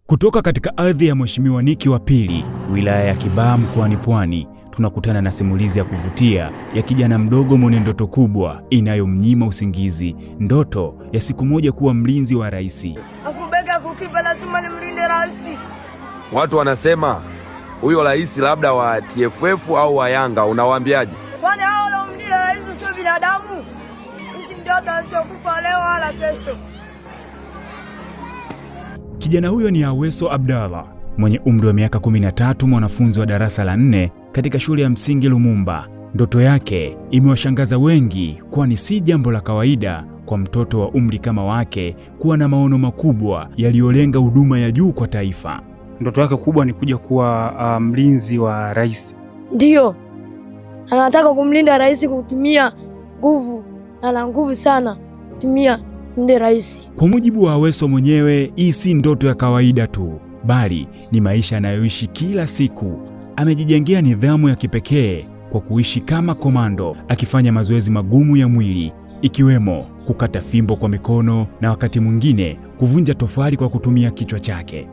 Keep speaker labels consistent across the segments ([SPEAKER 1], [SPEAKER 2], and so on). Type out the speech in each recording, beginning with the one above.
[SPEAKER 1] Kutoka katika ardhi ya Mheshimiwa Nick wa Pili, wilaya ya Kibaha mkoani Pwani, tunakutana na simulizi ya kuvutia ya kijana mdogo mwenye ndoto kubwa inayomnyima usingizi, ndoto ya siku moja kuwa mlinzi wa rais.
[SPEAKER 2] Kipa lazima nimlinde rais.
[SPEAKER 3] Watu wanasema huyo rais labda wa TFF au wa Yanga, unawaambiaje?
[SPEAKER 2] Kwani hao wanaomlinda rais sio binadamu? Hizi ndoto sio kufa leo wala kesho.
[SPEAKER 1] Kijana huyo ni Aweso Abdallah, mwenye umri wa miaka 13, mwanafunzi wa darasa la 4 katika shule ya msingi Lumumba. Ndoto yake imewashangaza wengi, kwani si jambo la kawaida kwa mtoto wa umri kama wake kuwa na maono makubwa yaliyolenga huduma ya juu kwa taifa.
[SPEAKER 4] Ndoto yake kubwa ni kuja kuwa mlinzi wa rais.
[SPEAKER 2] Ndio. Anataka kumlinda rais kutumia nguvu, na ana nguvu sana kutumia mlinda rais.
[SPEAKER 1] Kwa mujibu wa Aweso mwenyewe, hii si ndoto ya kawaida tu, bali ni maisha anayoishi kila siku. Amejijengea nidhamu ya kipekee kwa kuishi kama komando, akifanya mazoezi magumu ya mwili, ikiwemo kukata fimbo kwa mikono na wakati mwingine kuvunja tofali kwa kutumia kichwa chake.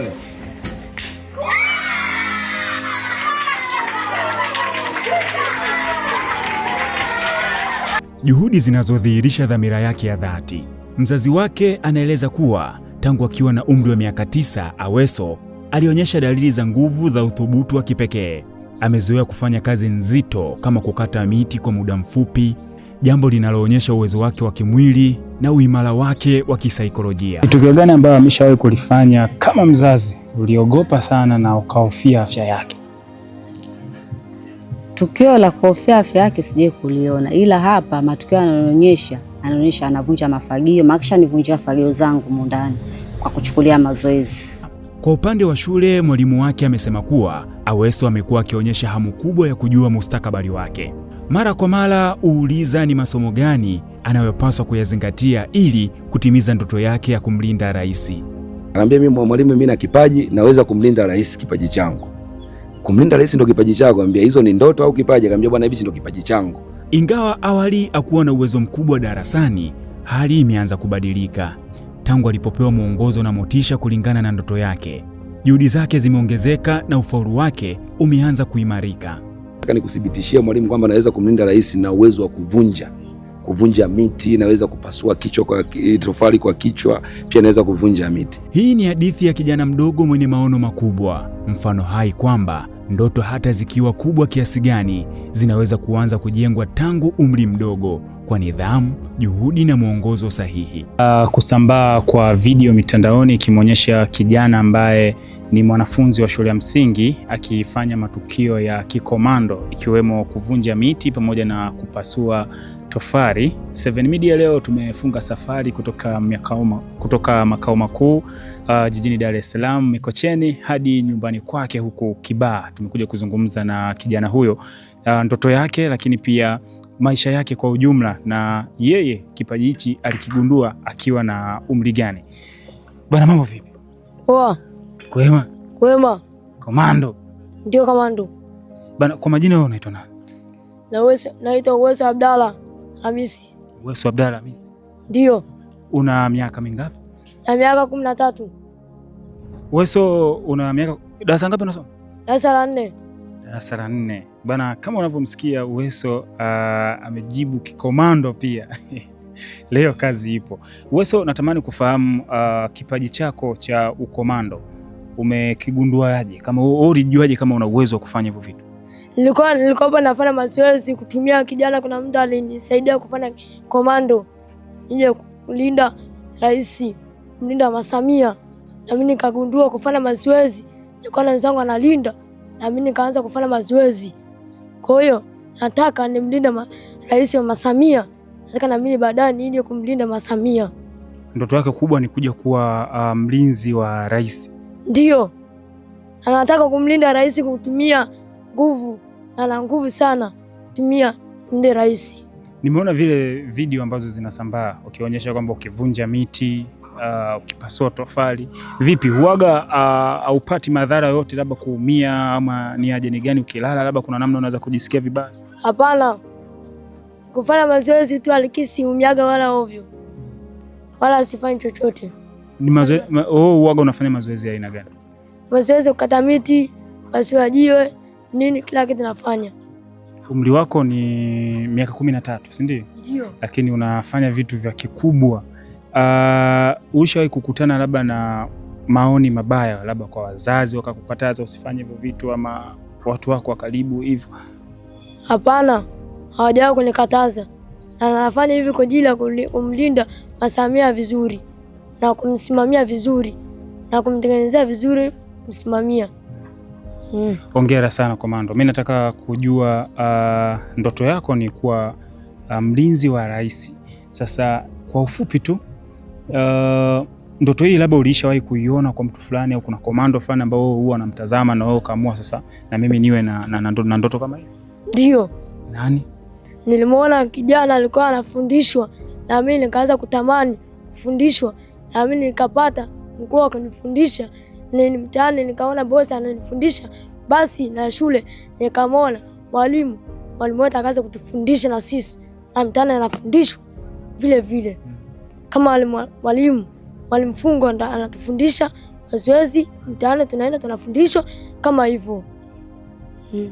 [SPEAKER 1] Juhudi zinazodhihirisha dhamira yake ya dhati. Mzazi wake anaeleza kuwa tangu akiwa na umri wa miaka 9, Aweso alionyesha dalili za nguvu za uthubutu wa kipekee. Amezoea kufanya kazi nzito kama kukata miti kwa muda mfupi, jambo linaloonyesha uwezo wake wa kimwili na uimara wake wa kisaikolojia.
[SPEAKER 4] Tukio gani ambayo ameshawahi kulifanya kama mzazi uliogopa sana na ukahofia afya yake?
[SPEAKER 5] Tukio la kuhofia afya yake sije kuliona, ila hapa matukio anaonyesha anavunja mafagio, makisha nivunjia fagio zangu mundani kwa kuchukulia mazoezi.
[SPEAKER 1] Kwa upande wa shule, mwalimu wake amesema kuwa Aweso amekuwa akionyesha hamu kubwa ya kujua mustakabali wake. Mara kwa mara huuliza ni masomo gani anayopaswa kuyazingatia ili kutimiza ndoto yake ya kumlinda rais.
[SPEAKER 6] Anambia mimi mwalimu, mimi na kipaji, naweza kumlinda rais, kipaji changu. Kumlinda rais ndio kipaji chako? Anambia hizo ni ndoto au kipaji? Anambia bwana, hivi ndio kipaji changu.
[SPEAKER 1] Ingawa awali hakuwa na uwezo mkubwa darasani, hali imeanza kubadilika. Tangu alipopewa mwongozo na motisha kulingana na ndoto yake, juhudi zake zimeongezeka na ufaulu wake umeanza kuimarika.
[SPEAKER 6] Nataka nikuthibitishie mwalimu kwamba naweza kumlinda rais na uwezo wa kuvunja miti, naweza kupasua kichwa kwa tofali kwa kichwa, pia naweza kuvunja miti.
[SPEAKER 1] Hii ni hadithi ya kijana mdogo mwenye maono makubwa, mfano hai kwamba ndoto hata zikiwa kubwa kiasi gani zinaweza kuanza kujengwa tangu umri mdogo kwa nidhamu, juhudi na mwongozo sahihi.
[SPEAKER 4] Kusambaa kwa video mitandaoni ikimwonyesha kijana ambaye ni mwanafunzi wa shule ya msingi akifanya matukio ya kikomando ikiwemo kuvunja miti pamoja na kupasua tofali. 7 Media leo tumefunga safari kutoka makao makuu jijini Dar es Salaam Mikocheni hadi nyumbani kwake huko Kibaha. Tumekuja kuzungumza na kijana huyo, ndoto yake, lakini pia maisha yake kwa ujumla, na yeye kipaji hichi alikigundua akiwa na umri gani. Bwana, mambo vipi?
[SPEAKER 2] Poa.
[SPEAKER 4] Kwema?
[SPEAKER 2] Kwema.
[SPEAKER 4] Komando?
[SPEAKER 2] Ndio komando.
[SPEAKER 4] Bwana, kwa majina wewe unaitwa nani?
[SPEAKER 2] Naitwa Aweso Abdallah Hamisi.
[SPEAKER 4] Aweso Abdallah Hamisi.
[SPEAKER 2] Ndio.
[SPEAKER 4] Una miaka mingapi?
[SPEAKER 2] Na miaka 13.
[SPEAKER 4] Aweso, una miaka darasa ngapi unasoma?
[SPEAKER 2] Darasa la 4.
[SPEAKER 4] Darasa la 4. Bana, kama unavyomsikia Aweso amejibu kikomando pia. Leo kazi ipo. Aweso, natamani kufahamu kipaji chako cha ukomando umekigunduaje? Kama ulijuaje kama una uwezo wa kufanya hivyo vitu?
[SPEAKER 2] Nilikuwa nafanya mazoezi kutumia kijana, kuna mtu alinisaidia kufanya komando nije kulinda rais, kumlinda Masamia, na mimi nikagundua kufanya mazoezi, nilikuwa na wenzangu analinda, na mimi nikaanza kufanya mazoezi. Kwa hiyo nataka nimlinde rais wa Masamia, nataka na mimi baadaye nije kumlinda Masamia.
[SPEAKER 4] Ndoto yake kubwa ni kuja kuwa mlinzi wa rais.
[SPEAKER 2] Ndio. Anataka kumlinda rais kutumia nguvu, na ana nguvu sana kutumia mlinda rais.
[SPEAKER 4] Nimeona vile video ambazo zinasambaa ukionyesha kwamba ukivunja miti, ukipasua tofali. Vipi, huaga haupati madhara yote, labda kuumia ama ni aje, ni gani ukilala labda kuna namna unaweza kujisikia vibaya?
[SPEAKER 2] Hapana. Kufanya mazoezi tu alikisi umiaga wala ovyo. Wala sifanyi chochote.
[SPEAKER 4] Ni mazoezi uwaga unafanya mazoezi ya aina gani?
[SPEAKER 2] Mazoezi kukata miti, wasiwajiwe, nini kila kitu nafanya.
[SPEAKER 4] Umri wako ni miaka 13, si ndio?
[SPEAKER 2] Ndio.
[SPEAKER 4] Lakini unafanya vitu vya kikubwa. Ulishawahi kukutana labda na maoni mabaya labda kwa wazazi wakakukataza usifanye hivyo vitu, ama watu wako wa karibu hivyo?
[SPEAKER 2] Hapana, hawajawahi kunikataza. Na nafanya hivi kwa ajili ya kumlinda Masamia vizuri na kumsimamia vizuri na kumtengenezea vizuri msimamia.
[SPEAKER 4] Hongera sana Komando. Mimi nataka kujua ndoto yako ni kuwa mlinzi wa rais. Sasa kwa ufupi tu, ndoto hii labda ulishawahi kuiona kwa mtu fulani, au kuna komando fulani ambao huwa anamtazama na wewe ukaamua sasa na mimi niwe na ndoto kama hii?
[SPEAKER 2] Ndio.
[SPEAKER 4] Nani?
[SPEAKER 2] Nilimwona kijana alikuwa anafundishwa na mimi nikaanza kutamani kufundishwa, na mimi nikapata mkuu akanifundisha. Ni mtaani nikaona bosi ananifundisha, basi na shule nikamwona mwalimu wetu akaanza kutufundisha na sisi, na mtaani anafundishwa vile vile kama mwalimu Fungo anatufundisha mazoezi, mtaani tunaenda tunafundishwa kama hivyo.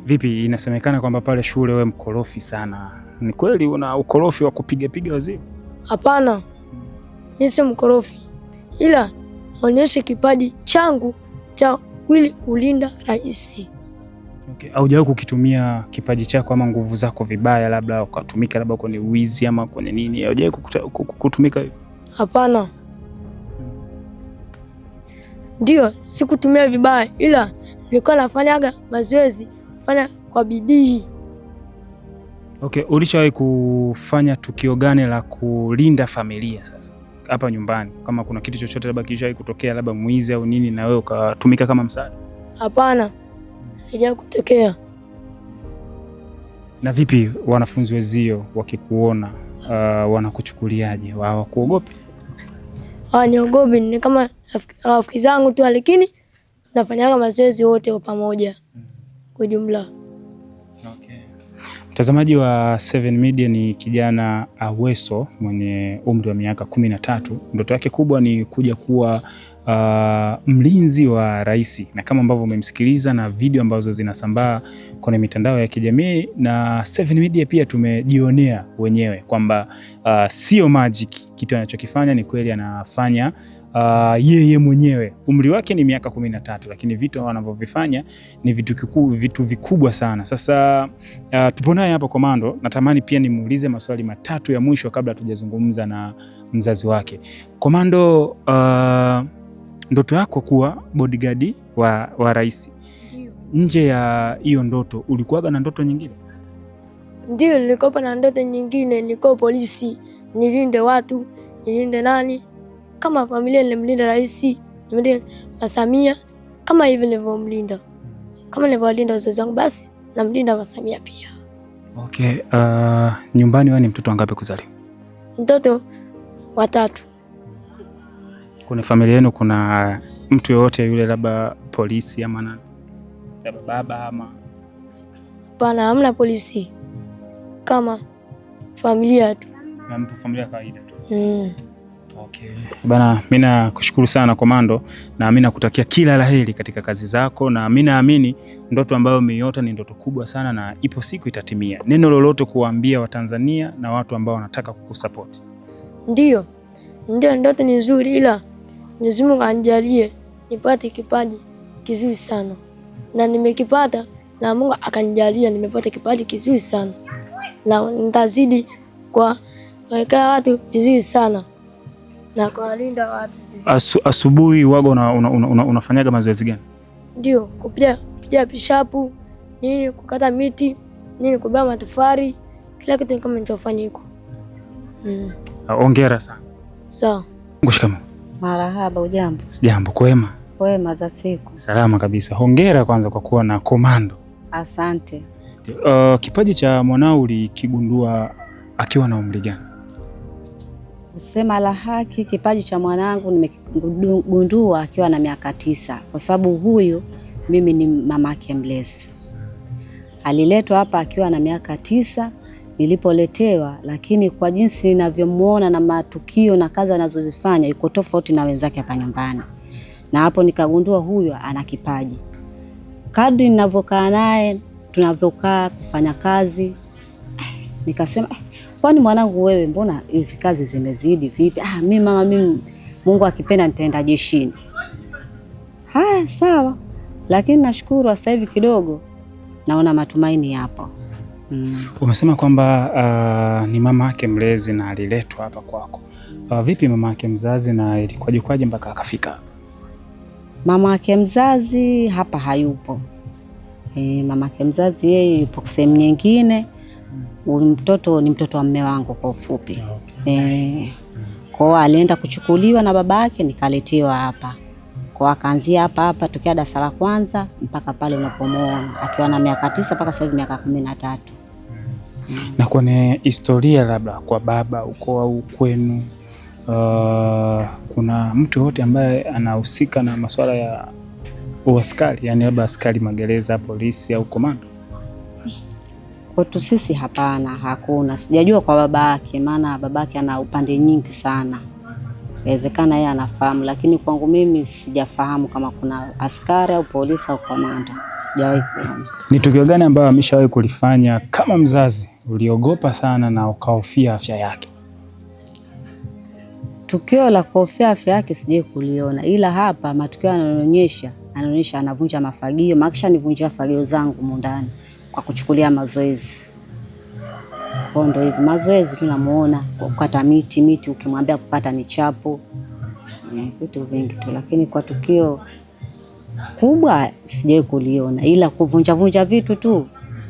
[SPEAKER 4] Vipi, inasemekana kwamba pale shule wewe mkorofi sana. Ni kweli una ukorofi wa kupiga wazee?
[SPEAKER 2] Hapana, mimi si mkorofi, ila onyeshe kipaji changu cha kweli kulinda rais.
[SPEAKER 4] Okay. Haujawahi kukitumia kipaji chako ama nguvu zako vibaya, labda ukatumika labda kwenye wizi ama kwenye nini? Haujawahi kutumika hivyo?
[SPEAKER 2] Hapana. Ndio, sikutumia vibaya, ila nilikuwa nafanyaga mazoezi, fanya kwa bidii.
[SPEAKER 4] Okay, ulishawahi kufanya tukio gani la kulinda familia sasa hapa nyumbani? Kama kuna kitu chochote labda kishawahi kutokea, labda mwizi au nini, na wewe ukatumika kama msaada?
[SPEAKER 2] Hapana, haijawahi kutokea.
[SPEAKER 4] Na vipi wanafunzi wenzio wakikuona wanakuchukuliaje? Hawakuogopi?
[SPEAKER 2] Hawaniogopi, ni kama rafiki zangu tu, lakini nafanyaga mazoezi wote kwa pamoja kwa jumla.
[SPEAKER 4] Okay. Mtazamaji wa 7 Media, ni kijana Aweso mwenye umri wa miaka 13. Ndoto yake kubwa ni kuja kuwa mlinzi wa rais, na kama ambavyo umemsikiliza na video ambazo zinasambaa kwenye mitandao ya kijamii na 7 Media pia tumejionea wenyewe kwamba sio magic kitu anachokifanya, ni kweli anafanya yeye mwenyewe. Umri wake ni miaka 13, lakini vitu anavyovifanya ni vitu vikubwa sana. Sasa tupo naye hapa Komando, natamani pia nimuulize maswali matatu ya mwisho kabla tujazungumza na mzazi wake. Komando, ndoto yako kuwa bodyguard wa rais.
[SPEAKER 2] Ndio.
[SPEAKER 4] Nje ya hiyo ndoto ulikuwaga na ndoto nyingine?
[SPEAKER 2] Ndio, nilikuwa na ndoto nyingine, nilikuwa polisi, nilinde watu, nilinde nani kama familia, nilimlinda rais, nilimlinda Masamia kama hivi nilivyomlinda. Kama nilivyolinda wazazi wangu, basi namlinda Masamia pia.
[SPEAKER 4] Okay, nyumbani wewe ni mtoto wangapi kuzaliwa?
[SPEAKER 2] Mtoto wa 3.
[SPEAKER 4] Kuna familia yenu kuna mtu yoyote yule labda polisi ama nani? Labda baba ama?
[SPEAKER 2] Hapana, hamna polisi. Kama familia tu.
[SPEAKER 4] Na mtu familia kawaida tu. Okay.
[SPEAKER 1] Bana, mimi nakushukuru sana Komando, na mimi nakutakia kila laheri katika kazi zako, na mimi naamini ndoto ambayo umeiota ni ndoto kubwa sana na ipo siku itatimia. Neno lolote kuwaambia Watanzania na watu ambao wanataka kukusupport?
[SPEAKER 2] Ndio, ndoto ni nzuri, ila Mwenyezi Mungu anijalie nipate kipaji kizuri sana, na nimekipata, na Mungu akanijalia nimepata kipaji kizuri sana, na nitazidi kwa kuweka watu vizuri sana na kuwalinda watu vizuri.
[SPEAKER 1] Asubuhi waga unafanyaga mazoezi gani?
[SPEAKER 2] Ndio, kupiga pishapu, nini, kukata miti, nini, kubeba matofali, kila kitu kama nitafanya huko.
[SPEAKER 1] Hongera sana.
[SPEAKER 2] Sawa.
[SPEAKER 1] Shikamoo.
[SPEAKER 5] Marahaba, ujambo?
[SPEAKER 1] Sijambo, kwema?
[SPEAKER 5] Kwema za siku.
[SPEAKER 1] Salama kabisa. Hongera kwanza kwa kuwa na Komando.
[SPEAKER 5] Asante.
[SPEAKER 1] Kipaji cha mwanao ulikigundua akiwa na umri gani?
[SPEAKER 5] Kusema la haki, kipaji cha mwanangu nimekigundua akiwa na miaka 9, kwa sababu huyu mimi ni mamake mlezi. Aliletwa hapa akiwa na miaka 9, nilipoletewa, lakini kwa jinsi ninavyomuona na matukio na kazi anazozifanya yuko tofauti na wenzake hapa nyumbani. Na hapo nikagundua huyu ana kipaji. Kadri ninavyokaa naye, tunavyokaa kufanya kazi, nikasema kwani mwanangu wewe, mbona hizi kazi zimezidi vipi? Mimi Mungu akipenda nitaenda jeshini. Haya sawa. Lakini nashukuru sasa hivi kidogo naona matumaini hapo.
[SPEAKER 4] Umesema kwamba ni mama yake mlezi na aliletwa hapa kwako. Vipi mama yake mzazi na ilikuwaje mpaka akafika hapa?
[SPEAKER 5] Mama yake mzazi hapa hayupo. Mama yake mzazi yeye yupo sehemu nyingine. Mtoto ni mtoto wa mume wangu kwa ufupi. Kwa alienda kuchukuliwa na baba yake nikaletewa hapa. Kwa akaanzia hapa tokea darasa la kwanza mpaka pale unapomuona akiwa na miaka 9 mpaka sasa hivi miaka 13.
[SPEAKER 4] Na kwenye historia labda kwa baba uko au kwenu, kuna mtu yote ambaye anahusika na masuala ya uaskari, yani labda askari magereza, polisi au komando?
[SPEAKER 5] Kwetu sisi hapana, hakuna. Sijajua kwa babake, maana babake ana upande nyingi sana. Inawezekana yeye anafahamu, lakini kwangu mimi sijafahamu kama kuna askari au polisi au komando. Sijawahi kuona.
[SPEAKER 4] Ni tukio gani ambalo ameshawahi kulifanya kama mzazi uliogopa sana na ukahofia afya yake?
[SPEAKER 5] Tukio la kuhofia afya yake sijawahi kuliona, ila hapa matukio anaonyesha anavunja mafagio, makisha nivunjia fagio zangu mundani kwa kuchukulia mazoezi. Kwa ndo hivi mazoezi tunamuona kukata miti ukimwambia kukata ni chapo. Vitu vingi tu, lakini kwa tukio kubwa sijawahi kuliona, ila kuvunja vitu tu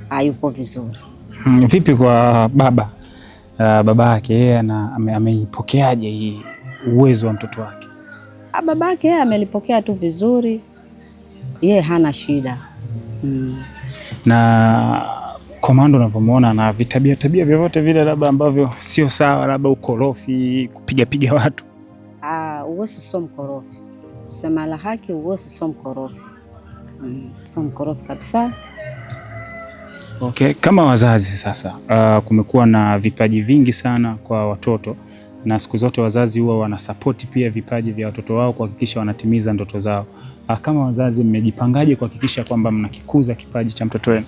[SPEAKER 5] hayupo vizuri.
[SPEAKER 4] Vipi kwa baba? Baba yake yeye ameipokeaje hii uwezo wa mtoto wake?
[SPEAKER 5] Baba yake yeye amelipokea tu vizuri. Yeye hana shida.
[SPEAKER 4] Na komando unavyomuona na vitabia vyovyote vile labda ambavyo sio sawa, labda ukorofi, kupiga watu?
[SPEAKER 5] Uwezo sio mkorofi. Kusema la haki, uwezo sio mkorofi. Sio mkorofi kabisa.
[SPEAKER 4] Okay, kama wazazi sasa, kumekuwa na vipaji vingi sana kwa watoto na siku zote wazazi huwa wanasapoti pia vipaji vya watoto wao kuhakikisha wanatimiza ndoto zao. Kama wazazi mmejipangaje kuhakikisha kwamba mnakikuza kipaji cha mtoto wenu?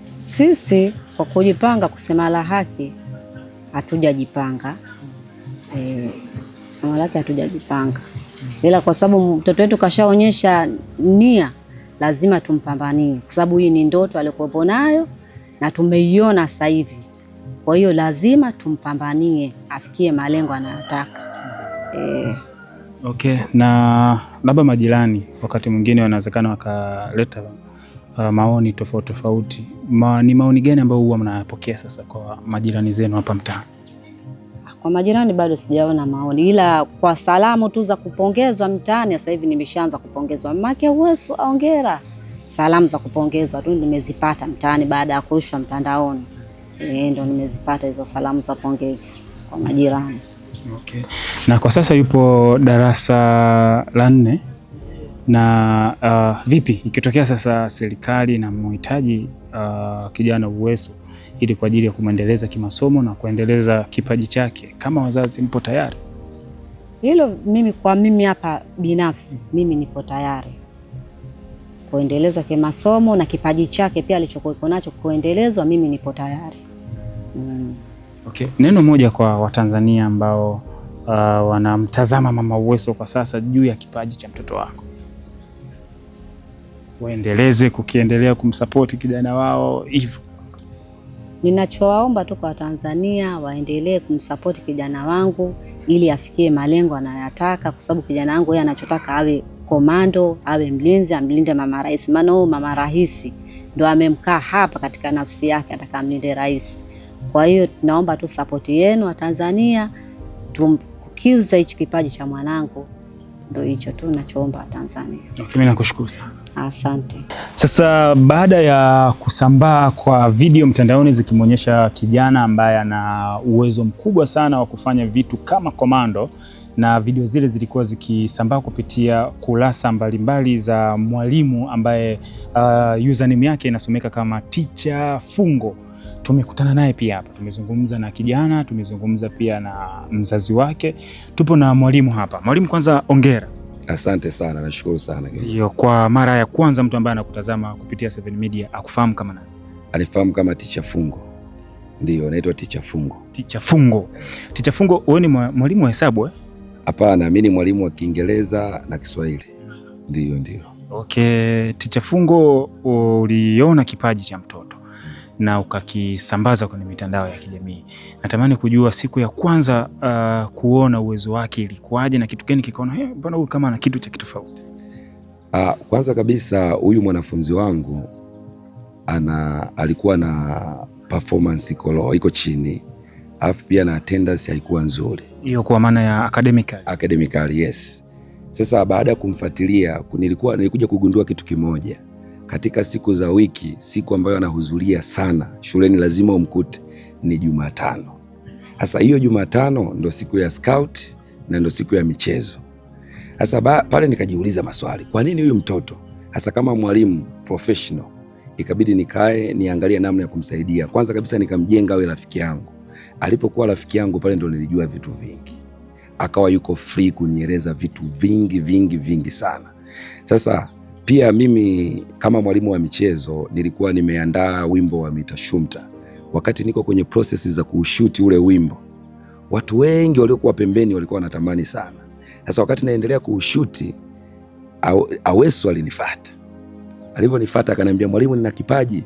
[SPEAKER 5] Sisi kwa kujipanga, kusema la haki, hatujajipanga. Kusema la haki hatujajipanga. Ila kwa sababu mtoto wetu kashaonyesha nia, lazima tumpambanie kwa sababu hii ni ndoto aliyokuwa nayo na tumeiona sasa hivi. Kwa hiyo lazima tumpambanie afikie malengo anayotaka.
[SPEAKER 4] Okay, na labda majirani wakati mwingine wanawezekana wakaleta maoni tofauti. Ni maoni gani ambayo huwa mnayapokea sasa kwa majirani zenu hapa mtaani?
[SPEAKER 5] Kwa majirani bado sijaona maoni, ila kwa salamu tu za kupongezwa mtaani sasa hivi nimeshaanza kupongezwa. Mamake Uweso hongera. Salamu za kupongezwa tu nimezipata mtaani baada ya kurushwa mtandaoni. Ndio nimezipata hizo salamu za pongezi kwa majirani.
[SPEAKER 4] Okay. Na kwa sasa yupo darasa la 4 na vipi ikitokea sasa serikali inamhitaji kijana Uweso ili kwa ajili ya kumwendeleza kimasomo na kuendeleza kipaji chake, kama wazazi mpo tayari?
[SPEAKER 5] Hilo mimi hapa binafsi mimi nipo tayari kuendelezwa kimasomo na kipaji chake pia alichokuwa nacho kuendelezwa, mimi nipo tayari.
[SPEAKER 4] Okay. Neno moja kwa Watanzania ambao wanamtazama mama Uweso kwa sasa juu ya kipaji cha mtoto wako. Waendeleze kukiendelea kumsapoti kijana wao hivyo.
[SPEAKER 5] Ninachowaomba tu kwa Watanzania waendelee kumsapoti kijana wangu ili afikie malengo anayotaka, kwa sababu kijana wangu yeye anachotaka awe komando, awe mlinzi, amlinde mama rais. Maana huyo mama rais ndo amemkaa hapa katika nafsi yake atakamlinde rais. Kwa hiyo tunaomba tu support yenu wa Tanzania tumkuze hicho kipaji cha mwanangu. Ndio hicho tu ninachoomba Tanzania.
[SPEAKER 4] Mimi nakushukuru sana.
[SPEAKER 5] Asante.
[SPEAKER 4] Sasa baada ya kusambaa kwa video mtandaoni zikimwonyesha kijana ambaye ana uwezo mkubwa sana wa kufanya vitu kama komando, na video zile zilikuwa zikisambaa kupitia kurasa mbalimbali za mwalimu ambaye username yake inasomeka kama Teacher Fungo. Tumekutana naye pia hapa, tumezungumza na kijana, tumezungumza pia na mzazi wake. Tupo na mwalimu hapa. Mwalimu, kwanza hongera.
[SPEAKER 6] Asante sana, nashukuru sana.
[SPEAKER 4] Ndio, kwa mara ya kwanza mtu ambaye anakutazama kupitia 7 Media akufahamu kama nani?
[SPEAKER 6] Alifahamu kama Teacher Fungo. Ndio, naitwa Teacher Fungo.
[SPEAKER 4] Teacher Fungo. Teacher Fungo, wewe ni mwalimu wa hesabu?
[SPEAKER 6] Hapana, mimi ni mwalimu wa Kiingereza na Kiswahili. Ndio.
[SPEAKER 4] Okay, Teacher Fungo, uliona kipaji cha mtoto na ukakisambaza kwenye mitandao ya kijamii. Natamani kujua siku ya kwanza kuona uwezo wake ilikuwaje na kitu gani kikaona mbona huyu kama ana kitu cha kitofauti?
[SPEAKER 6] Kwanza kabisa huyu mwanafunzi wangu alikuwa na performance iko chini, alafu pia na attendance haikuwa nzuri. Hiyo
[SPEAKER 4] kwa maana ya
[SPEAKER 6] academically, yes. Sasa baada ya kumfuatilia nilikuja kugundua kitu kimoja. Katika siku za wiki, siku ambayo anahudhuria sana shuleni lazima umkute ni Jumatano. Sasa hiyo Jumatano ndo siku ya scout na ndo siku ya michezo. Sasa pale nikajiuliza maswali. Kwa nini huyu mtoto? Hasa kama mwalimu professional, ikabidi nikae niangalie namna ya kumsaidia. Kwanza kabisa nikamjenga awe rafiki yangu. Alipokuwa rafiki yangu pale ndo nilijua vitu vingi. Akawa yuko free kunieleza vitu vingi sana. Sasa pia mimi kama mwalimu wa michezo nilikuwa nimeandaa wimbo wa Mitashumta. Wakati niko kwenye process za kushoot ule wimbo, watu wengi waliokuwa pembeni walikuwa wanatamani sana. Sasa wakati naendelea kushoot, Aweso alinifuata. Alivyonifuata akaniambia, mwalimu, nina kipaji.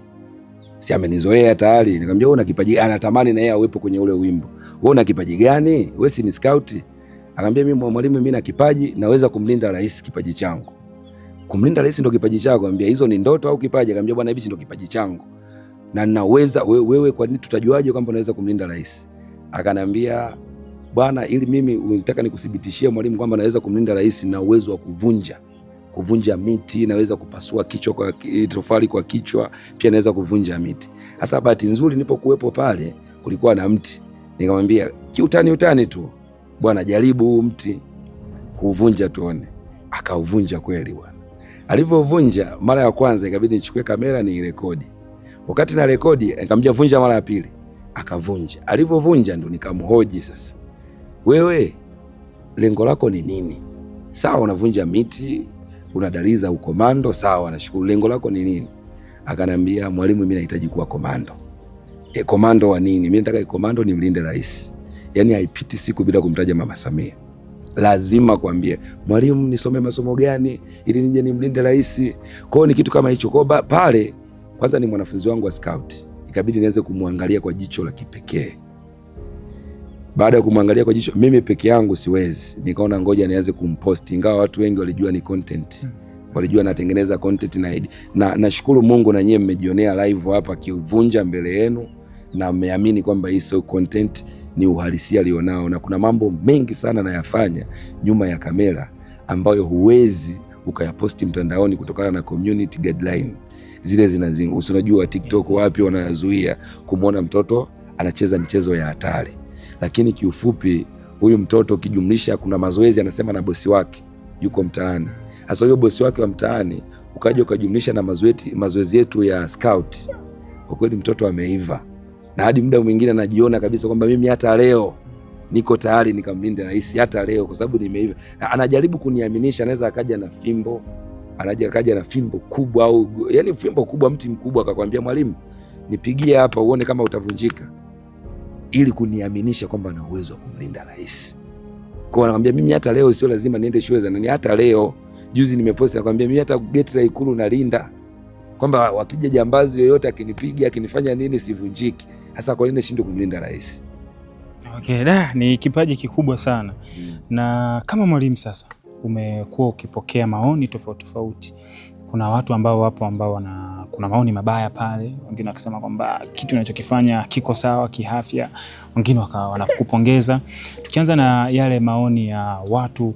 [SPEAKER 6] Si amenizoea tayari. Nikamwambia, wewe una kipaji? Anatamani na yeye awepo kwenye ule wimbo. Wewe una kipaji gani? Wewe si ni scout? Akamwambia, mimi mwalimu, mimi na kipaji, naweza kumlinda rais kipaji changu. Kumlinda rais ndo kipaji chako? Akamwambia, hizo ni ndoto au kipaji? Akamwambia, bwana, hivi ndo kipaji changu. Na ninaweza wewe, kwa nini tutajuaje kwamba unaweza kumlinda rais? Akanambia, bwana, ili mimi unataka nikuthibitishie mwalimu kwamba naweza kumlinda rais na uwezo wa kuvunja miti, naweza kupasua kichwa kwa tofali kwa kichwa, pia naweza kuvunja miti. Sasa bahati nzuri nilipokuwepo pale kulikuwa na mti. Nikamwambia, kiutani tu, bwana, jaribu mti kuvunja tuone. Akauvunja kweli bwana. Alivyovunja mara ya kwanza ikabidi nichukue kamera ni rekodi. Wakati na rekodi nikamwambia, vunja mara ya pili. Akavunja. Alivyovunja ndo nikamhoji sasa, wewe lengo lako ni nini? Sawa, unavunja miti, una dalili za ukomando, sawa, nashukuru. Lengo lako ni nini? Akanambia, mwalimu, mimi nahitaji kuwa komando. Komando wa nini? Mimi nataka komando ni mlinde rais. Yaani haipiti siku bila kumtaja Mama Samia. Lazima kuambie, mwalimu, nisome masomo gani ili nije nimlinde rais? Kwao ni kitu kama hicho. Kwa pale kwanza ni mwanafunzi wangu wa scout, ikabidi niweze kumwangalia kwa jicho la kipekee. Baada ya kumwangalia kwa jicho, mimi peke yangu siwezi, nikaona ngoja nianze kumpost, ingawa watu wengi walijua ni content. Walijua natengeneza content na nashukuru Mungu na nyie mmejionea live hapa kivunja mbele yenu na mmeamini kwamba hii sio content, ni uhalisia alionao, na kuna mambo mengi sana nayafanya nyuma ya kamera ambayo huwezi ukayaposti mtandaoni kutokana na community guideline. Zile unajua TikTok wapi wanazuia kumwona mtoto anacheza michezo ya hatari. Lakini kiufupi huyu mtoto ukijumlisha, kuna mazoezi anasema na bosi wake yuko mtaani. Sasa huyo bosi wake wa mtaani ukaja ukajumlisha na mazoezi yetu ya scout, kwa kweli mtoto ameiva. Na hadi muda mwingine anajiona kabisa kwamba mimi hata leo niko tayari nikamlinda rais, hata leo, kwa sababu nimeiva. Na anajaribu kuniaminisha, anaweza akaja na fimbo, akaja na fimbo kubwa, au yani fimbo kubwa, mti mkubwa, akakwambia, mwalimu, nipigie hapa uone kama utavunjika, ili kuniaminisha kwamba ana uwezo wa kumlinda rais. Kwa anamwambia, mimi hata leo sio lazima niende shule za nani, hata leo juzi nimeposti nakwambia, mimi hata geti la Ikulu nalinda, kwamba wakija jambazi yoyote akinipiga akinifanya nini sivunjiki. Hasa kwa nini nishindwe kumlinda rais?
[SPEAKER 4] Okay, ni kipaji kikubwa sana. Na kama mwalimu sasa umekuwa ukipokea maoni tofauti. Kuna watu ambao wapo ambao kuna maoni mabaya pale, wengine wakisema kwamba kitu unachokifanya kiko sawa kiafya, wengine wanakupongeza. Tukianza na yale maoni ya watu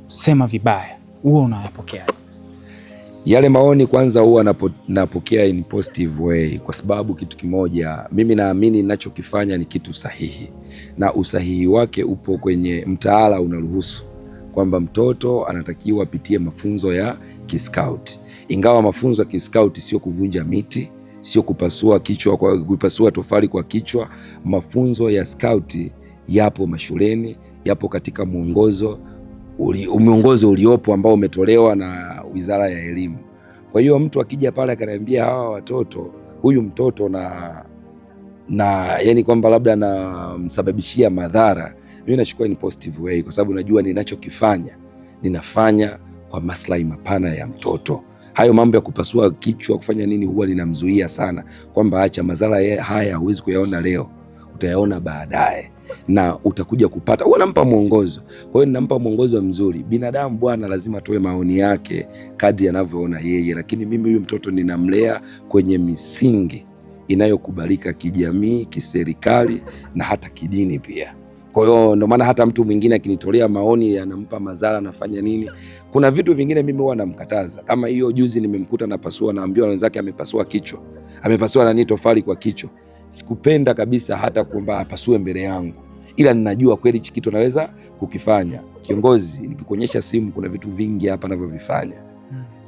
[SPEAKER 4] kusema vibaya, huo unayapokea?
[SPEAKER 6] Yale maoni kwanza huwa napokea in positive way, kwa sababu kitu kimoja, mimi naamini ninachokifanya ni kitu sahihi, na usahihi wake upo kwenye mtaala unaruhusu kwamba mtoto anatakiwa apitie mafunzo ya kiscout. Ingawa mafunzo ya kiscout sio kuvunja miti, sio kupasua tofali kwa kichwa. Mafunzo ya scout yapo mashuleni, yapo katika mwongozo uliopo ambao umetolewa na Wizara ya Elimu. Kwa hiyo mtu akija pale akaniambia hawa watoto, huyu mtoto na yani kwamba labda namsababishia madhara, mimi nachukua in positive way, kwa sababu najua ninachokifanya ninafanya kwa maslahi mapana ya mtoto. Hayo mambo ya kupasua kichwa kufanya nini huwa ninamzuia sana, kwamba acha madhara haya huwezi kuyaona leo, utayaona baadaye na utakuja kupata. Huwa nampa mwongozo. Kwa hiyo ninampa mwongozo mzuri. Binadamu bwana lazima atoe maoni yake kadri anavyoona yeye, lakini mimi huyu mtoto ninamlea kwenye misingi inayokubalika kijamii, kiserikali na hata kidini pia. Kwa hiyo ndio maana hata mtu mwingine akinitolea maoni yanampa madhara anafanya nini, kuna vitu vingine mimi huwa namkataza. Kama hiyo juzi nimemkuta napasua, naambiwa wenzake amepasua kichwa, amepasua tofali kwa kichwa. Sikupenda kabisa hata kwamba apasue mbele yangu, ila ninajua kweli hichi kitu naweza kukifanya. Kiongozi, nikikuonyesha simu kuna vitu vingi hapa ninavyovifanya.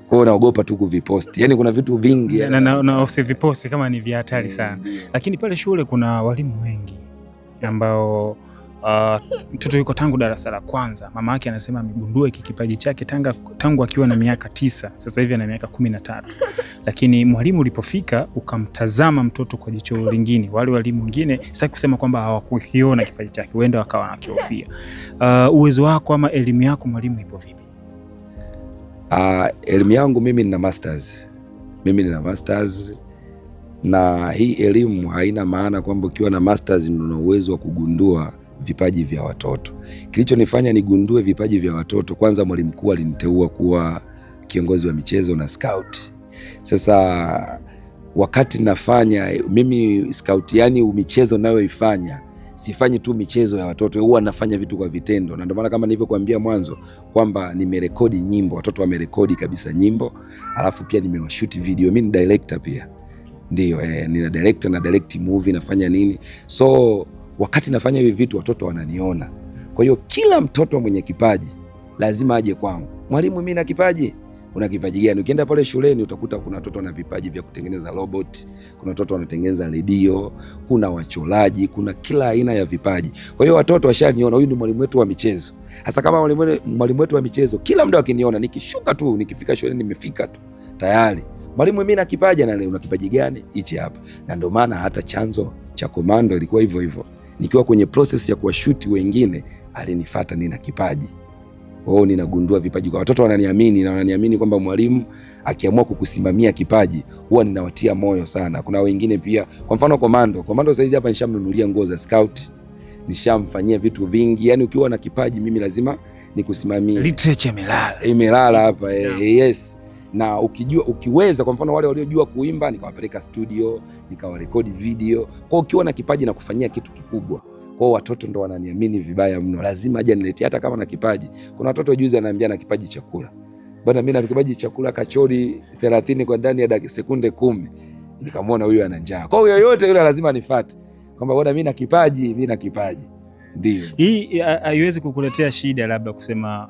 [SPEAKER 6] Kwa hiyo naogopa tu kuviposti. Yaani kuna vitu vingi
[SPEAKER 4] na usiviposti kama ni vya hatari sana. Lakini pale shule kuna walimu wengi ambao mtoto yuko tangu darasa la kwanza, mama yake anasema amegundua hiki kipaji chake tangu akiwa na miaka 9, sasa hivi ana miaka 13. Lakini mwalimu ulipofika ukamtazama mtoto kwa jicho lingine, wale walimu wengine sasa kusema kwamba hawakukiona kipaji chake, huenda wakawa wanakihofia. Uwezo wako ama elimu yako mwalimu ipo vipi?
[SPEAKER 6] Elimu yangu mimi nina masters. Na hii elimu haina maana kwamba ukiwa na masters ndio una uwezo wa kugundua vipaji vya watoto. Kilichonifanya nigundue vipaji vya watoto, kwanza mwalimu mkuu aliniteua kuwa kiongozi wa michezo na scout. Sasa wakati nafanya mimi scout, yani michezo ninayoifanya sifanyi tu michezo ya watoto, huwa nafanya vitu kwa vitendo. Na ndio maana kama nilivyokuambia mwanzo kwamba nimerekodi nyimbo, watoto wamerekodi kabisa nyimbo, alafu pia nimewashoot video. Mimi ni director pia. Ndio, nina director na direct movie, nafanya nini. So wakati nafanya hivi vitu watoto wananiona. Kwa hiyo kila mtoto mwenye kipaji lazima aje kwangu. Mwalimu, mimi na kipaji. Una kipaji gani? Ukienda pale shuleni utakuta kuna watoto wana vipaji vya kutengeneza robot, kuna watoto wanatengeneza redio, kuna wachoraji, kuna kila aina ya vipaji. Kwa hiyo watoto washaniona, huyu ni mwalimu wetu wa michezo. Hasa kama mwalimu wetu wa michezo, kila mtu akiniona, nikishuka tu, nikifika shuleni nimefika tu, tayari mwalimu, mimi na kipaji. Na una kipaji gani? Hichi hapa. Na ndio maana hata chanzo cha Komando ilikuwa hivyo hivyo. Nikiwa kwenye process ya kuwashuti wengine, alinifuata nina kipaji. Ninagundua vipaji kwa watoto, wananiamini na wananiamini kwamba mwalimu akiamua kukusimamia kipaji huwa ninawatia moyo sana. Kuna wengine pia, kwa mfano Komando sasa hizi hapa nishamnunulia nguo za scout, nishamfanyia vitu vingi. Yani ukiwa na kipaji mimi lazima nikusimamie.
[SPEAKER 4] Literature
[SPEAKER 6] imelala hapa. Yes. Na ukiweza, kwa mfano wale waliojua kuimba nikawapeleka studio, nikawarekodi video. Kwa ukiwa na kipaji na kufanyia kitu kikubwa, kwa watoto ndo wananiamini vibaya mno. Lazima aje niletee hata kama na kipaji. Kuna watoto juzi ananiambia na kipaji chakula. Bwana, mimi na kipaji chakula kachori 30 kwa ndani ya sekunde 10. Nikamwona huyu ana njaa. Kwa hiyo yoyote yule lazima nifuate. Kwamba bwana, mimi na kipaji. Ndio.
[SPEAKER 4] Hii haiwezi kukuletea shida labda kusema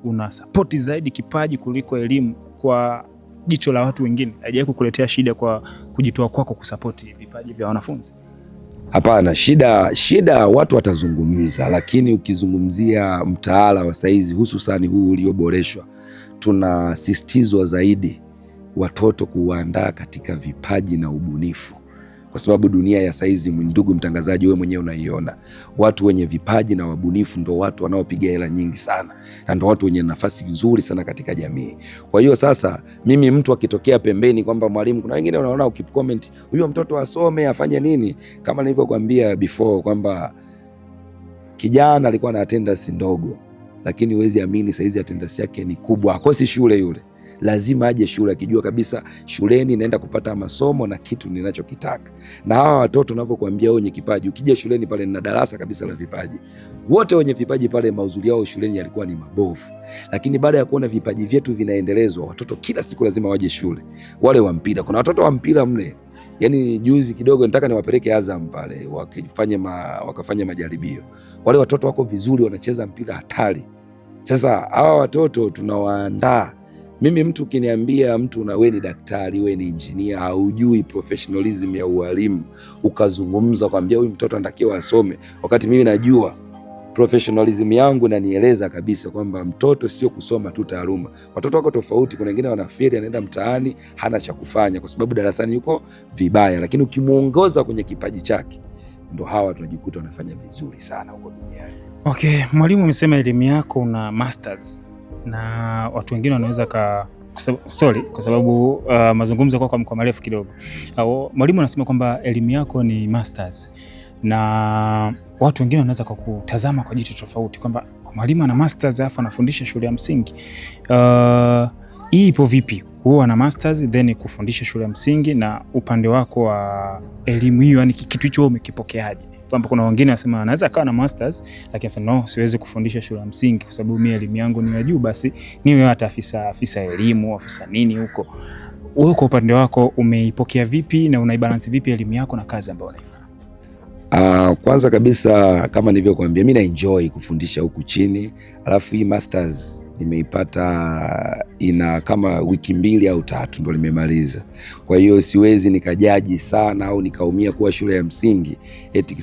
[SPEAKER 4] una support zaidi kipaji kuliko elimu kwa jicho la watu wengine? Haijawahi kukuletea shida kwa kujitoa kwako kusupport vipaji vya wanafunzi?
[SPEAKER 6] Hapana, shida watu watazungumza, lakini ukizungumzia mtaala wa saizi, hususani huu ulioboreshwa, tunasisitizwa zaidi watoto kuandaa katika vipaji na ubunifu. Kwa sababu dunia ya saizi, ndugu mtangazaji, wewe mwenyewe unaiona, watu wenye vipaji na wabunifu ndo watu wanaopiga hela nyingi sana, na ndo watu wenye nafasi nzuri sana katika jamii. Kwa hiyo sasa mimi, mtu akitokea pembeni kwamba mwalimu, kuna wengine unaona ukicomment huyo mtoto asome afanye nini, kama nilivyokuambia before kwamba kijana alikuwa na attendance ndogo, lakini huwezi amini saizi attendance yake ni kubwa. Hakosi shule yule, lazima aje shule akijua kabisa shuleni naenda kupata masomo na kitu ninachokitaka. Na hawa watoto ninapokuambia wenye kipaji, ukija shuleni pale nina darasa kabisa la vipaji. Wote wenye vipaji pale mahudhurio yao shuleni yalikuwa ni mabovu. Lakini baada ya kuona vipaji vyetu vinaendelezwa, watoto kila siku lazima waje shule. Wale wa mpira, kuna watoto wa mpira mle. Yaani juzi kidogo nataka niwapeleke Azam pale wakafanye majaribio. Wale watoto wako vizuri, wanacheza mpira hatari. Sasa hawa watoto tunawaandaa. Mimi mtu ukiniambia mtu wewe ni daktari, wewe ni engineer, haujui professionalism ya ualimu, ukazungumza kwambia huyu mtoto anatakiwa asome, wakati mimi najua professionalism yangu inanieleza kabisa kwamba mtoto sio kusoma tu taaluma. Watoto wako tofauti, kuna wengine wanafeli, anaenda mtaani hana cha kufanya kwa sababu darasani yuko vibaya, lakini ukimuongoza kwenye kipaji chake, ndo hawa tunajikuta wanafanya vizuri sana huko duniani.
[SPEAKER 4] Okay, mwalimu umesema elimu yako una masters na watu wengine wanaweza kwa sababu mazungumzo kwa marefu kidogo. Mwalimu anasema kwamba elimu yako ni masters na watu wengine wanaweza kukutazama kwa jicho tofauti kwamba mwalimu ana masters alafu anafundisha shule ya msingi. Hii ipo vipi kuwa na masters then kufundisha shule ya msingi, na upande wako wa elimu hiyo, yani kitu hicho umekipokeaje? Kwamba kuna wengine wanasema anaweza akawa na masters lakini anasema no, siwezi kufundisha shule ya msingi kwa sababu mimi elimu yangu ni ya juu, basi niwe hata afisa elimu, afisa nini huko. Wewe kwa upande wako umeipokea vipi na unaibalance vipi elimu yako na kazi ambayo unaifanya?
[SPEAKER 6] Kwanza kabisa kama nilivyokuambia, mimi na enjoy kufundisha huku chini. Alafu hii masters nimeipata ina kama wiki 2 au 3 ndo nimemaliza. Kwa hiyo siwezi nikajaji sana au nikaumia kuwa shule ya msingi.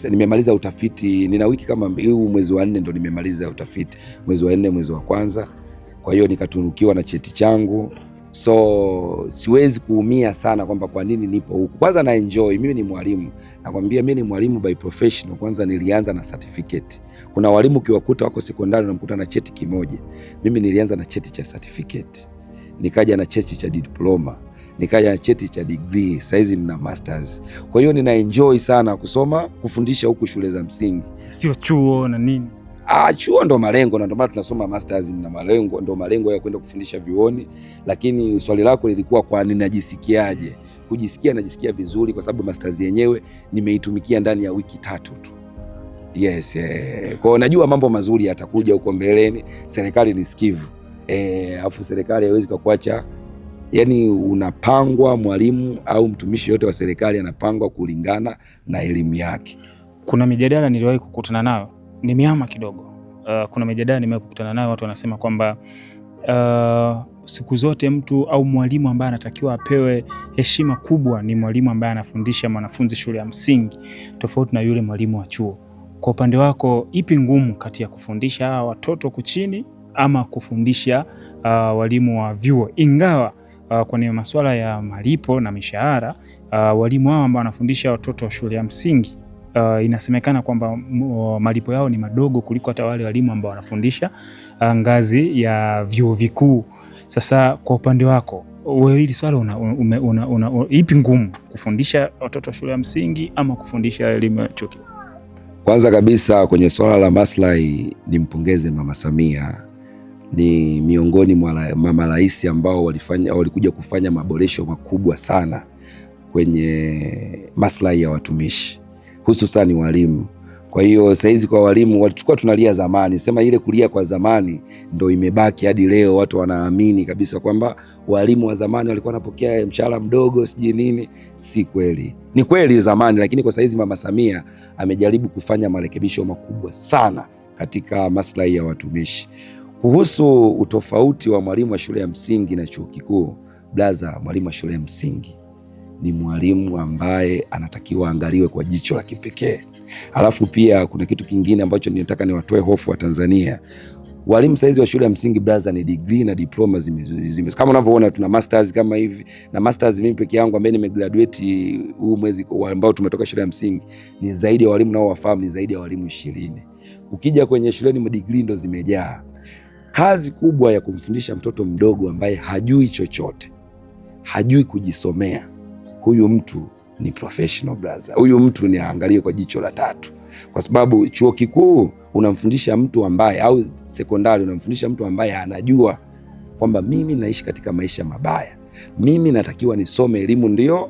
[SPEAKER 6] Nimemaliza utafiti, nina wiki kama mwezi wa 4 ndo nimemaliza utafiti. Mwezi wa 4, mwezi wa kwanza. Kwa hiyo nikatunukiwa na cheti changu. So siwezi kuumia sana kwamba kwa nini nipo huku. Kwanza na enjoy, mimi ni mwalimu. Nakwambia mimi ni mwalimu by professional. Kwanza nilianza na certificate. Kuna walimu ukiwakuta wako sekondari unamkuta na cheti kimoja. Mimi nilianza na cheti cha certificate. Nikaja na cheti cha diploma. Nikaja na cheti cha degree. Saizi nina masters. Kwa hiyo nina enjoy sana kufundisha huku shule za msingi.
[SPEAKER 4] Sio chuo na nini?
[SPEAKER 6] Chuo ndo malengo na ndo maana tunasoma masters, na malengo ndo malengo ya kwenda kufundisha vioni. Lakini swali lako lilikuwa kwa ninajisikiaje? Najisikia vizuri kwa sababu masters yenyewe nimeitumikia ndani ya wiki 3 tu. Yes, kwa hiyo najua mambo mazuri yatakuja huko mbeleni. Serikali ni sikivu. Afu serikali haiwezi kukuacha. Yani unapangwa, mwalimu au mtumishi yote wa serikali anapangwa kulingana na elimu yake.
[SPEAKER 4] Kuna mijadala niliwahi kukutana nayo, nimehama kidogo. Kuna mijadala nimekutana nayo, watu wanasema kwamba siku zote mtu au mwalimu ambaye anatakiwa apewe heshima kubwa ni mwalimu ambaye anafundisha mwanafunzi shule ya msingi, tofauti na yule mwalimu wa chuo. Kwa upande wako, ipi ngumu kati ya kufundisha watoto kuchini ama kufundisha walimu wa vyuo? Ingawa kwenye masuala ya malipo na mishahara, walimu hao ambao wanafundisha watoto wa shule ya msingi inasemekana kwamba malipo yao ni madogo kuliko hata wale walimu ambao wanafundisha ngazi ya vyuo vikuu. Sasa kwa upande wako wewe, hili swala ipi ngumu, kufundisha watoto wa shule ya msingi ama kufundisha elimu ya chuo?
[SPEAKER 6] Kwanza kabisa kwenye swala la maslahi, nimpongeze Mama Samia. Ni miongoni mwa mama rais ambao walikuja kufanya maboresho makubwa sana kwenye maslahi ya watumishi, hususan walimu. Kwa hiyo saizi kwa walimu walichukua tunalia zamani, sema ile kulia kwa zamani ndo imebaki hadi leo. Watu wanaamini kabisa kwamba walimu wa zamani walikuwa wanapokea mshahara mdogo siji nini. Si kweli. Ni kweli zamani, lakini kwa saizi Mama Samia amejaribu kufanya marekebisho makubwa sana katika maslahi ya watumishi. Kuhusu utofauti wa mwalimu wa shule ya msingi na chuo kikuu, blaza, mwalimu wa shule ya msingi ni mwalimu ambaye anatakiwa angaliwe kwa jicho la kipekee. Alafu pia kuna kitu kingine ambacho ninataka niwatoe hofu wa Tanzania. Walimu saizi wa shule ya msingi blaza ni degree na diploma zime. Kama unavyoona tuna masters kama hivi, na masters mimi peke yangu ambaye nimegraduate huu mwezi ambao tumetoka shule ya msingi ni zaidi ya walimu nao wafahamu, ni zaidi ya walimu 20. Ukija kwenye shuleni degree ndo zimejaa. Kazi kubwa ya kumfundisha mtoto mdogo ambaye hajui chochote, hajui kujisomea, huyu mtu ni professional brother. Huyu mtu ni aangalie kwa jicho la 3. Kwa sababu chuo kikuu unamfundisha mtu ambaye, au sekondari unamfundisha mtu ambaye anajua kwamba mimi naishi katika maisha mabaya, mimi natakiwa nisome, elimu ndio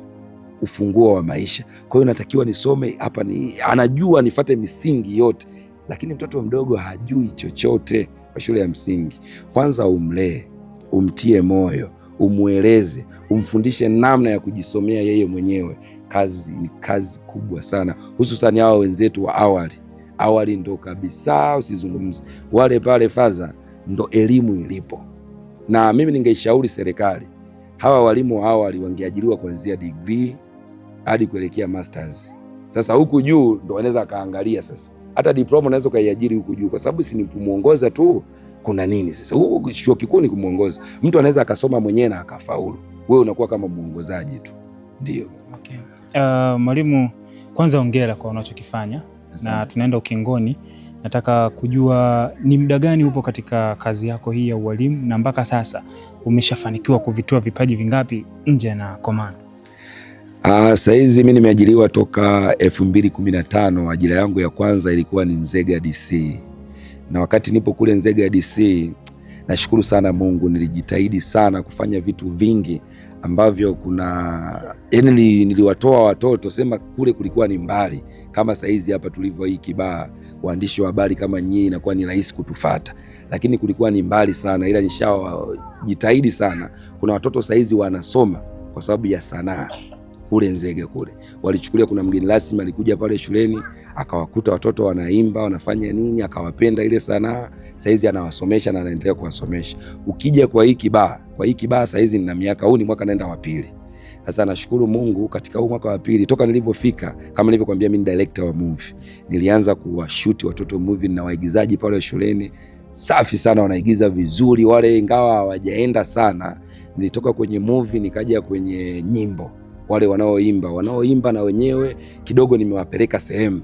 [SPEAKER 6] ufunguo wa maisha, kwa hiyo natakiwa nisome hapa. Anajua nifate misingi yote, lakini mtoto mdogo hajui chochote kwa shule ya msingi. Kwanza umlee, umtie moyo, umweleze, umfundishe namna ya kujisomea yeye mwenyewe. Kazi ni kazi kubwa sana, hususan hao wenzetu wa awali ndo kabisa, usizungumze wale pale faza, ndo elimu ilipo. Na mimi ningeishauri serikali, hawa walimu wa awali wangeajiriwa kuanzia degree hadi kuelekea masters. Sasa huku juu ndo wanaweza kaangalia sasa, hata diploma unaweza kaiajiri huku juu, kwa sababu si ni kumuongoza tu. Kuna nini sasa? Huku chuo kikuu ni kumuongoza mtu, anaweza akasoma mwenyewe na akafaulu, wewe unakuwa kama muongozaji tu. Ndio.
[SPEAKER 4] Okay. Mwalimu, kwanza hongera kwa unachokifanya. Na tunaenda ukingoni. Nataka kujua ni muda gani upo katika kazi yako hii ya ualimu, na mpaka sasa umeshafanikiwa kuvitoa vipaji vingapi nje na Komando?
[SPEAKER 6] Saizi mimi nimeajiriwa toka 2015. Ajira yangu ya kwanza ilikuwa ni Nzega DC, na wakati nipo kule Nzega DC, nashukuru sana Mungu, nilijitahidi sana kufanya vitu vingi ambavyo niliwatoa watoto, sema kule kulikuwa ni mbali kama saizi hapa tulivyo hii Kibaha, waandishi wa habari kama nyinyi inakuwa ni rahisi kutufata, lakini kulikuwa ni mbali sana, ila nishajitahidi sana. Kuna watoto saizi wanasoma kwa sababu ya sanaa kule Nzega kule. Walichukulia, kuna mgeni rasmi alikuja pale shuleni akawakuta watoto wanaimba, wanafanya nini, akawapenda ile sanaa. Saizi anawasomesha na anaendelea kuwasomesha. Ukija kwa hii Kibaha saizi nina miaka, huu ni mwaka naenda wa pili. Sasa nashukuru Mungu, katika huu mwaka wa pili toka nilipofika, kama nilivyokuambia mimi ni director wa movie. Nilianza kuwashoot watoto movie na waigizaji pale shuleni. Safi sana, wanaigiza vizuri wale, ingawa hawajaenda sana. Nilitoka kwenye movie nikaja kwenye nyimbo. Wale wanaoimba na wenyewe kidogo nimewapeleka sehemu,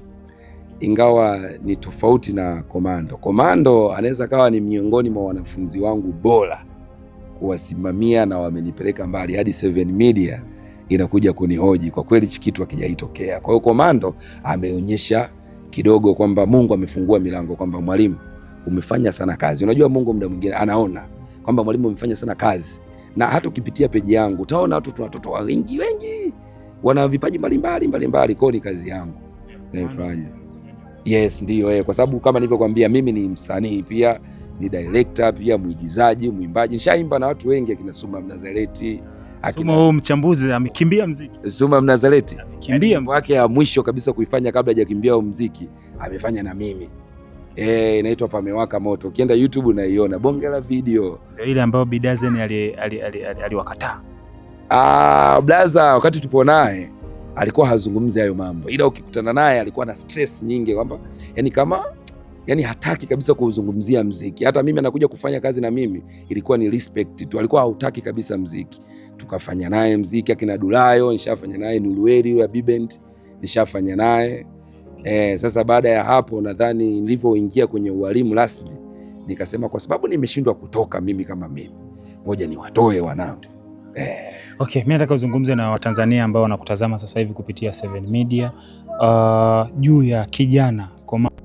[SPEAKER 6] ingawa ni tofauti na Komando. Komando anaweza kawa ni miongoni mwa wanafunzi wangu bora kuwasimamia, na wamenipeleka mbali hadi 7 Media inakuja kunihoji, kwa kweli kitu hakijaitokea. Kwa hiyo Komando ameonyesha kidogo kwamba Mungu amefungua milango, kwamba mwalimu umefanya sana kazi. Unajua Mungu muda mwingine anaona kwamba mwalimu umefanya sana kazi, na hata ukipitia peji yangu utaona watoto wengi wana vipaji mbalimbali. Kwa ni kazi yangu naifanya. Yes, ndio kwa sababu kama nilivyokuambia mimi ni msanii pia, ni director pia, mwigizaji, mwimbaji. Nishaimba na watu wengi, akina Suma Mnazareti.
[SPEAKER 4] Suma mchambuzi amekimbia muziki.
[SPEAKER 6] Suma Mnazareti
[SPEAKER 4] kimbia
[SPEAKER 6] wake ya mwisho kabisa kuifanya kabla hajakimbia muziki amefanya na mimi. Inaitwa Pamewaka Moto. Ukienda YouTube unaiona bonge la video.
[SPEAKER 4] Ile ambayo Bidazen aliwakataa.
[SPEAKER 6] Blaza wakati tupo naye alikuwa hazungumzi hayo mambo, ila ukikutana naye alikuwa na stress nyingi, kwamba yani hataki kabisa kuzungumzia mziki. Hata mimi anakuja kufanya kazi na mimi ilikuwa ni respect tu, alikuwa hautaki kabisa mziki. Tukafanya naye mziki, akina Dulayo nishafanya naye, Nulueli wa Bibend nishafanya naye. Sasa baada ya hapo nadhani nilivyoingia kwenye ualimu rasmi nikasema, kwa sababu nimeshindwa kutoka mimi kama mimi, ngoja niwatoe wanangu.
[SPEAKER 4] Okay, mimi nataka uzungumze na Watanzania ambao wanakutazama sasa hivi kupitia 7 Media juu ya kijana Komando.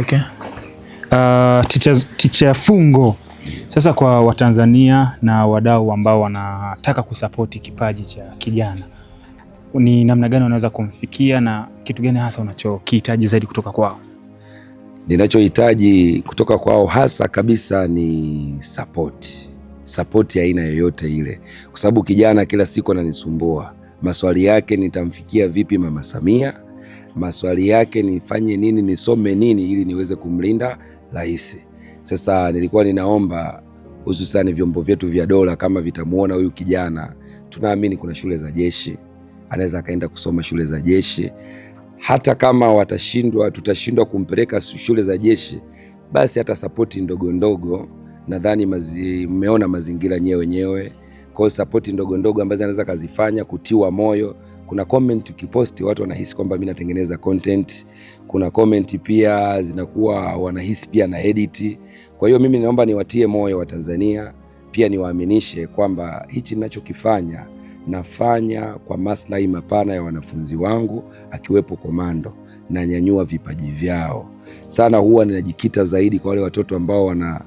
[SPEAKER 4] Okay. Teacher Fungo. Sasa kwa Watanzania na wadau ambao wanataka kusapoti kipaji cha kijana, ni namna gani wanaweza kumfikia na kitu gani hasa unachokihitaji zaidi kutoka kwao?
[SPEAKER 6] Ninachohitaji kutoka kwao hasa kabisa ni support ya aina yoyote ile, kwa sababu kijana kila siku ananisumbua. Maswali yake, nitamfikia vipi Mama Samia? Maswali yake, nifanye nini, nisome nini ili niweze kumlinda rais? Sasa nilikuwa ninaomba hususani vyombo vyetu vya dola, kama vitamuona huyu kijana, tunaamini kuna shule za jeshi, anaweza akaenda kusoma shule za jeshi. Hata kama tutashindwa kumpeleka shule za jeshi, basi hata sapoti ndogo ndogo, nadhani mmeona mazingira wenyewe. Kwa sapoti ndogo ndogo ambazo anaweza kazifanya, kutiwa moyo. Kuna comment ukiposti watu wanahisi kwamba mimi natengeneza content. Kuna comment pia zinakuwa wanahisi pia na edit. Kwa hiyo mimi naomba niwatie moyo wa Tanzania, pia niwaaminishe kwamba hichi ninachokifanya nafanya kwa maslahi mapana ya wanafunzi wangu, akiwepo komando, na nyanyua vipaji vyao sana. Huwa ninajikita zaidi kwa wale watoto ambao wana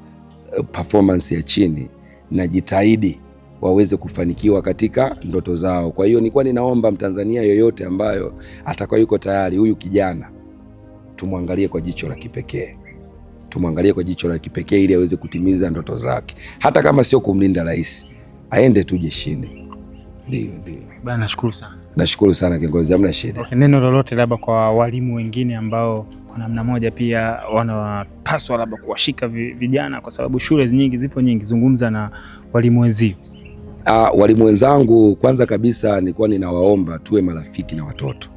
[SPEAKER 6] performance ya chini, najitahidi waweze kufanikiwa katika ndoto zao. Kwa hiyo nilikuwa ninaomba Mtanzania yoyote ambayo atakuwa yuko tayari, huyu kijana tumwangalie kwa jicho la kipekee, tumwangalie kwa jicho la kipekee ili aweze kutimiza ndoto zake, hata kama sio kumlinda rais, aende tu jeshini. Ndio.
[SPEAKER 4] Bana, nashukuru sana.
[SPEAKER 6] Nashukuru sana kiongozi, hamna shida.
[SPEAKER 4] Okay, neno lolote labda kwa walimu wengine ambao kwa namna moja pia wanapaswa labda kuwashika vijana, kwa sababu shule nyingi zipo nyingi, zungumza na walimu wenzio.
[SPEAKER 6] Walimu wenzangu, kwanza kabisa nilikuwa ninawaomba tuwe marafiki na watoto.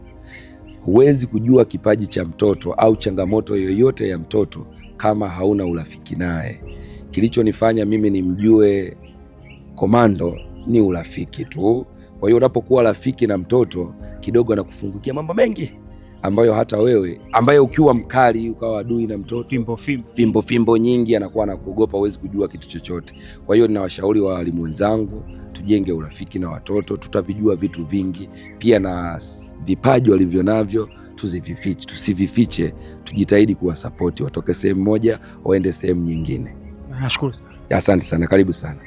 [SPEAKER 6] Huwezi kujua kipaji cha mtoto au changamoto yoyote ya mtoto kama hauna urafiki naye. Kilichonifanya mimi nimjue Komando ni urafiki tu. Kwa hiyo unapokuwa rafiki na mtoto kidogo, anakufungukia mambo mengi ambayo hata wewe ambaye ukiwa mkali ukawa adui na mtoto, fimbo nyingi, anakuwa anakuogopa, huwezi kujua kitu chochote. Kwa hiyo ninawashauri wa walimu wenzangu, tujenge urafiki na watoto, tutavijua vitu vingi. Pia na vipaji walivyo navyo tusivifiche, tujitahidi kuwasapoti, watoke sehemu moja waende sehemu nyingine.
[SPEAKER 4] Nashukuru sana.
[SPEAKER 6] Asante sana, karibu sana.